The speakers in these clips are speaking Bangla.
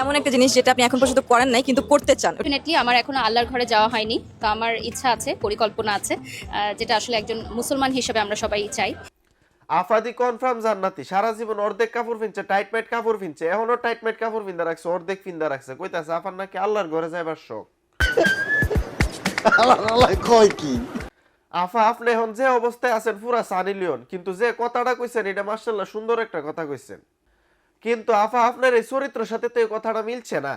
এমন একটা জিনিস যেটা আপনি এখন পর্যন্ত করেন নাই কিন্তু করতে চান? ডেফিনেটলি আমার এখনো আল্লাহর ঘরে যাওয়া হয়নি, তো আমার ইচ্ছা আছে, পরিকল্পনা আছে, যেটা আসলে একজন মুসলমান হিসেবে আমরা সবাই চাই। আফাদি কনফার্ম জান্নাতি, সারা জীবন অর্ধেক কাপড় পিনছে, টাইট মাইট কাপড় পিনছে, এখনো টাইট মাইট কাপড় পিন্দা রাখছে, অর্ধেক পিন্দা রাখছে, কইতাছে আফার নাকি আল্লাহর ঘরে যাইবার শখ। আল্লাহ কয় কি? আফা আপনি এখন যে অবস্থায় আছেন পুরা সানি লিওন, কিন্তু যে কথাটা কইছেন এটা মাশাআল্লাহ সুন্দর একটা কথা কইছেন, কিন্তু আফা আপনার এই চরিত্রের সাথে তো এই কথাটা মিলছে না।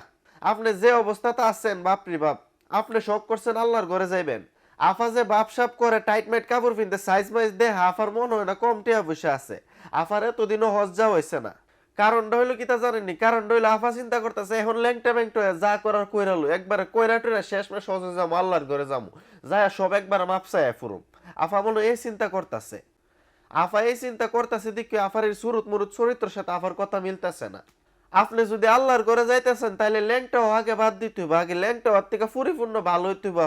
আপনি যে অবস্থাতে আছেন বাপরি বাপ, আপনি শখ করছেন আল্লাহর ঘরে যাইবেন, আফা যে বাপ সাপ করে টাইট মাইট কাপড় পিনতে সাইজ মাইজ দেহা আফার মনে হয় না কম টিয়া বসে আছে। আফার এতদিনও হজ যাওয়া হয়েছে না। কারণটা হইলো কি তা জানেননি? কারণটা হইলো আফা চিন্তা করতেছে এখন ল্যাংটা ব্যাংটা হয়ে যা করার কইরালো একবারে কইরা টইরা শেষ মেশ হজে যাবো, আল্লাহর ঘরে যাবো, যায় সব একবার মাপসায় ফুরুম। আফা মনে এই চিন্তা করতেছে। আফা এই চিন্তা করতেছে দেখি আফার এই সুরত মুরুত চরিত্রের সাথে আফার কথা মিলতেছে না। আপনি যদি আল্লাহর ঘরে যাইতেছেন তাহলে ল্যাংটাও আগে বাদ দিতে হইব, আগে ল্যাংটা হওয়ার থেকে পরিপূর্ণ ভালো হইতে হইব।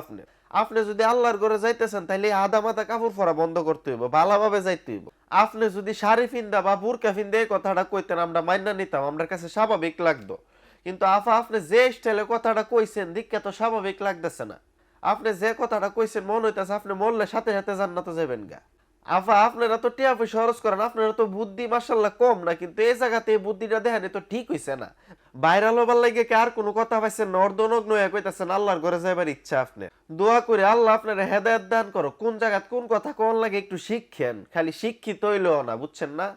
আপনি যদি আল্লাহর ঘরে যাইতেছেন তাহলে আদা মাদা কাপড় পরা বন্ধ করতে হইব, ভালোভাবে যাইতে হইব। আপনি যদি শাড়ি ফিন্দা বা বুরকা ফিন্দা এই কথাটা কইতেন আমরা মাইনা নিতাম, আমার কাছে স্বাভাবিক লাগতো। কিন্তু আফা আপনি যে স্টাইলে কথাটা কইছেন দিকে তো স্বাভাবিক লাগতেছে না। আপনি যে কথাটা কইছেন মনে হইতেছে আপনি মরলে সাথে সাথে জান্নাতে যাবেন গা। আফা আপনারা তো টিয়া পয়সা খরচ করেন, আপনারা তো বুদ্ধি মাশাআল্লাহ কম না, কিন্তু এই জায়গাতে এই বুদ্ধিটা দেখেন তো ঠিক হইছে না। ভাইরাল হবার লাগে কি আর কোনো কথা পাইছেন? নর্দনক নয়া কইতাছেন আল্লাহর ঘরে যাইবার ইচ্ছা। আপনি দোয়া করে আল্লাহ আপনারা হেদায়েত দান করো, কোন জায়গাত কোন কথা কোন লাগে একটু শিখেন, খালি শিক্ষিত হইলেও না, বুঝছেন না?